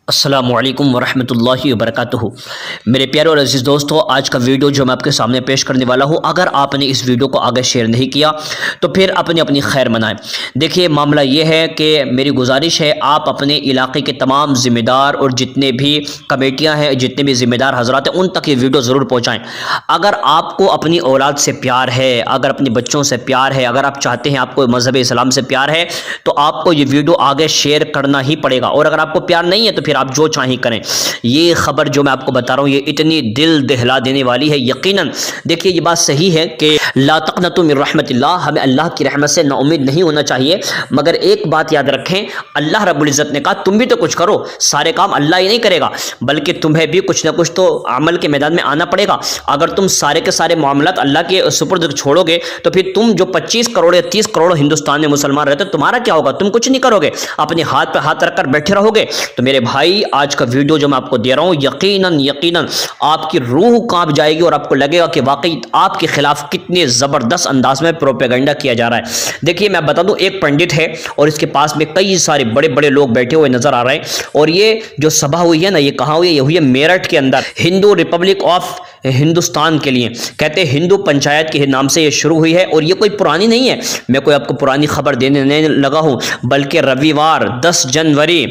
अस्सलामुअलैकुम वरहमतुल्लाहि वबरकातुहू। मेरे प्यारे और अजीज़ दोस्तों, आज का वीडियो जो मैं आपके सामने पेश करने वाला हूँ, अगर आपने इस वीडियो को आगे शेयर नहीं किया तो फिर अपनी अपनी खैर मनाएं। देखिए, मामला ये है कि मेरी गुजारिश है, आप अपने इलाके के तमाम ज़िम्मेदार और जितने भी कमेटियाँ हैं, जितने भी ज़िम्मेदार हजरात हैं, उन तक ये वीडियो ज़रूर पहुँचाएँ। अगर आपको अपनी औलाद से प्यार है, अगर अपने बच्चों से प्यार है, अगर आप चाहते हैं आपको मज़हब इस्लाम से प्यार है, तो आपको ये वीडियो आगे शेयर करना ही पड़ेगा। और अगर आपको प्यार नहीं है तो फिर आप जो चाहें करें। ये खबर जो मैं आपको बता रहा हूँ, ये इतनी दिल दहला देने वाली है। यकीनन देखिए, ये बात सही है कि ला तक़नतु मिन रहमतिल्लाह, हमें अल्लाह की रहमत से नाउम्मीद नहीं होना चाहिए। मगर एक बात याद रखें, अल्लाह रब्बुल इज़्ज़त ने कहा तुम भी तो कुछ करो, सारे काम अल्लाह ही नहीं करेगा, बल्कि तुम्हें भी कुछ ना कुछ तो अमल के मैदान में आना पड़ेगा। अगर तुम सारे के सारे मामलात अल्लाह के सुपुर्द छोड़ोगे तो फिर तुम जो 25 करोड़ या 30 करोड़ हिंदुस्तान में मुसलमान रहते, तुम्हारा क्या होगा? तुम कुछ नहीं करोगे, अपने हाथ पे हाथ रखकर बैठे रहोगे। तो मेरे भाई, आज का वीडियो जो मैं आपको दे रहा हूं, यकीनन आपकी रूह कांप जाएगी और आपको लगेगा कि वाकई आपके खिलाफ कितने जबरदस्त अंदाज में प्रोपेगेंडा किया जा रहा है। देखिए, मैं बता दूं, एक पंडित है और इसके पास में कई सारे बड़े बड़े लोग बैठे हुए नजर आ रहे हैं। और ये जो सभा हुई है ना, ये कहाँ हुई है? ये हुई है मेरठ के अंदर, हिंदू रिपब्लिक ऑफ हिंदुस्तान के लिए, कहते हैं हिंदू पंचायत के नाम से ये शुरू हुई है। और ये कोई पुरानी नहीं है, मैं कोई आपको पुरानी खबर देने नहीं लगा हूं, बल्कि रविवार 10 जनवरी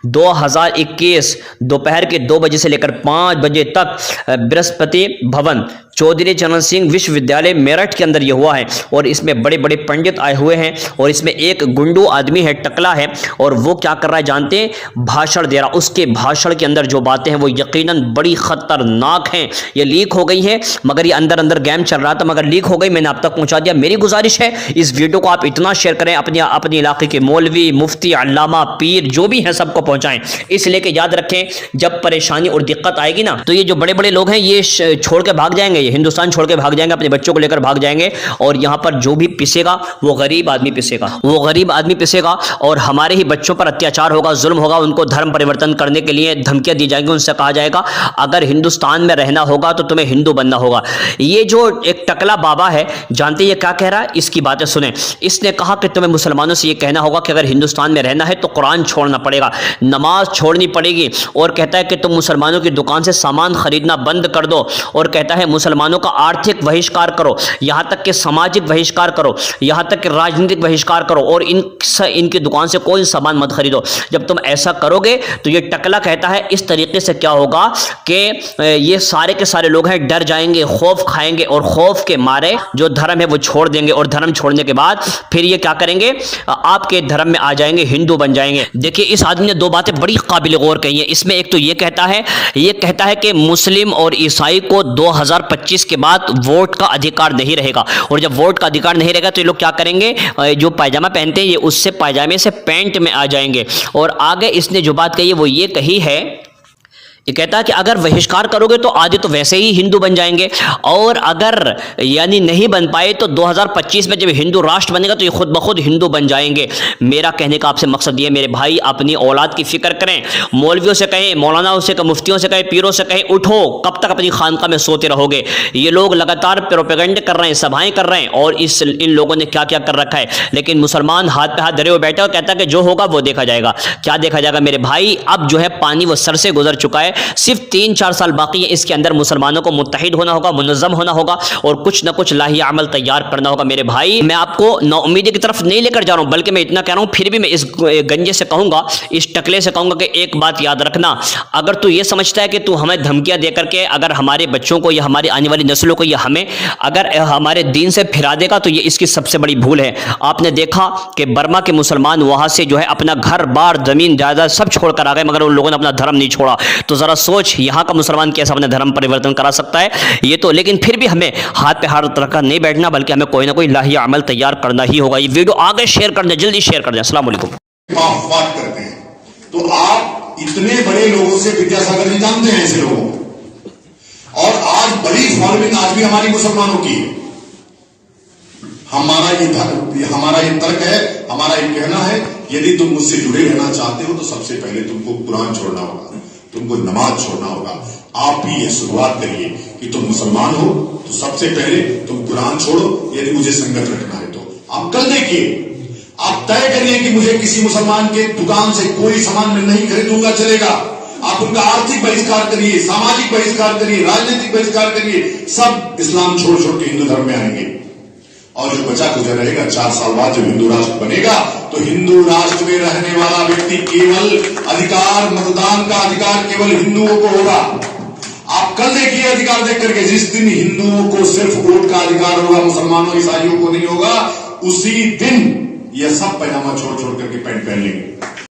2021 दोपहर के 2 बजे से लेकर 5 बजे तक बृहस्पति भवन चौधरी चरण सिंह विश्वविद्यालय मेरठ के अंदर यह हुआ है। और इसमें बड़े बड़े पंडित आए हुए हैं और इसमें एक गुंडू आदमी है, टकला है, और वो क्या कर रहा है जानते हैं? भाषण दे रहा। उसके भाषण के अंदर जो बातें हैं वो यकीनन बड़ी खतरनाक हैं। ये लीक हो गई है, मगर ये अंदर अंदर गेम चल रहा था, मगर लीक हो गई, मैंने आप तक पहुंचा दिया। मेरी गुजारिश है, इस वीडियो को आप इतना शेयर करें, अपने इलाके के मौलवी, मुफ्ती, अल्लामा, पीर जो भी हैं सबको पहुंचाएं। इसलिए कि याद रखें, जब परेशानी और दिक्कत आएगी ना, तो ये जो बड़े बड़े लोग हैं ये छोड़ के भाग जाएंगे, ये हिंदुस्तान छोड़ के भाग जाएंगे, अपने बच्चों को लेकर भाग जाएंगे। और यहाँ पर जो भी पिसेगा वो गरीब आदमी पिसेगा, वो गरीब आदमी पिसेगा। और हमारे ही बच्चों पर अत्याचार होगा, जुल्म होगा, उनको धर्म परिवर्तन करने के लिए धमकियां दी जाएंगी। उनसे कहा जाएगा अगर हिंदुस्तान में रहना होगा तो तुम्हें हिंदू बनना होगा। ये जो एक टकला बाबा है, जानते ये क्या कह रहा है? इसकी बातें सुने। इसने कहा कि तुम्हें मुसलमानों से ये कहना होगा कि अगर हिंदुस्तान में रहना है तो कुरान छोड़ना पड़ेगा, नमाज छोड़नी पड़ेगी। और कहता है कि तुम मुसलमानों की दुकान से सामान खरीदना बंद कर दो। और कहता है मुसलमानों का आर्थिक बहिष्कार करो, यहां तक कि सामाजिक बहिष्कार करो, यहां तक कि राजनीतिक बहिष्कार करो, और इनकी दुकान से कोई सामान मत खरीदो। जब तुम ऐसा करोगे तो ये टकला कहता है इस तरीके से क्या होगा कि ये सारे के सारे लोग हैं डर जाएंगे, खौफ खाएंगे, और खौफ के मारे जो धर्म है वो छोड़ देंगे। और धर्म छोड़ने के बाद फिर ये क्या करेंगे? आपके धर्म में आ जाएंगे, हिंदू बन जाएंगे। देखिए, इस आदमी ने 2 बातें बड़ी काबिल गौर कही है। इसमें एक तो ये कहता है कि मुस्लिम और ईसाई को 2025 के बाद वोट का अधिकार नहीं रहेगा। और जब वोट का अधिकार नहीं रहेगा तो ये लोग क्या करेंगे? जो पायजामा पहनते हैं ये उससे पायजामे से पैंट में आ जाएंगे। और आगे इसने जो बात कही है वो ये कही है, ये कहता है कि अगर बहिष्कार करोगे तो आधे तो वैसे ही हिंदू बन जाएंगे, और अगर यानी नहीं बन पाए तो 2025 में जब हिंदू राष्ट्र बनेगा तो ये खुद ब खुद हिंदू बन जाएंगे। मेरा कहने का आपसे मकसद ये है, मेरे भाई, अपनी औलाद की फिक्र करें। मौलवियों से कहें, मौलानाओं से कहें, मुफ्तियों से कहें, पीरों से कहें, उठो, कब तक अपनी खानका में सोते रहोगे? ये लोग लगातार प्रोपेगेंडे कर रहे हैं, सभाएं कर रहे हैं, और इन लोगों ने क्या क्या कर रखा है। लेकिन मुसलमान हाथ पे हाथ धरे हुए बैठे और कहता है कि जो होगा वो देखा जाएगा। क्या देखा जाएगा मेरे भाई? अब जो है पानी वो सर से गुजर चुका है, सिर्फ 3-4 साल बाकी है। इसके अंदर मुसलमानों को मुत्तहिद होना होगा, मुनज़्ज़म होना होगा, और कुछ ना कुछ लाही अमल तैयार करना होगा। मेरे भाई, मैं आपको नाउम्मीदी की तरफ नहीं लेकर जा रहा हूं, बल्कि मैं इतना कह रहा हूं, फिर भी मैं इस गंजे से कहूंगा, इस टकले से कहूंगा कि एक बात याद रखना, अगर तू ये समझता है कि तू हमें धमकियां देकर के अगर हमारे बच्चों को या हमारी आने वाली नस्लों को या हमें अगर हमारे दीन से फिरा देगा, तो ये इसकी सबसे बड़ी भूल है। आपने देखा कि बर्मा के मुसलमान वहां से जो है अपना घर बार, जमीन जायदाद सब छोड़कर आ गए, मगर उन लोगों ने अपना धर्म नहीं छोड़ा। तो जरा सोच, यहाँ का मुसलमान कैसे अपने धर्म परिवर्तन करा सकता है? ये तो, लेकिन फिर भी हमें हाथ पे हाथ रखकर नहीं बैठना, बल्कि हमें कोई ना कोई लाही अमल तैयार करना ही होगा। ये वीडियो आगे शेयर कर दें, जल्दी शेयर कर दें। अस्सलाम वालेकुम। बात करते हैं तो आप इतने बड़े लोगों से विद्यासागर जी जानते हैं ऐसे लोगों को, और आज बड़ी फॉलोइंग आज भी हमारी मुसलमानों की है। हमारा ये तर्क है, हमारा ये कहना है, यदि तुम मुझसे जुड़े रहना चाहते हो तो सबसे पहले तुमको कुरान छोड़ना होगा, तुमको नमाज छोड़ना होगा। आप भी ये शुरुआत करिए कि तुम मुसलमान हो तो सबसे पहले तुम कुरान छोड़ो, यदि मुझे संगत रखना है तो। आप कल देखिए, आप तय करिए कि मुझे किसी मुसलमान के दुकान से कोई सामान मैं नहीं खरीदूंगा, चलेगा। आप उनका आर्थिक बहिष्कार करिए, सामाजिक बहिष्कार करिए, राजनीतिक बहिष्कार करिए, सब इस्लाम छोड़ छोड़ के हिंदू धर्म में आएंगे। और जो बचा कुछ रहेगा 4 साल बाद जब हिंदू राष्ट्र बनेगा, तो हिंदू राष्ट्र में रहने वाला व्यक्ति केवल अधिकार, मतदान का अधिकार केवल हिंदुओं को होगा। आप कल देखिए अधिकार देख करके, जिस दिन हिंदुओं को सिर्फ वोट का अधिकार होगा, मुसलमानों ईसाइयों को नहीं होगा, उसी दिन यह सब पैजामा छोड़ छोड़ करके पैंट पहन लेंगे।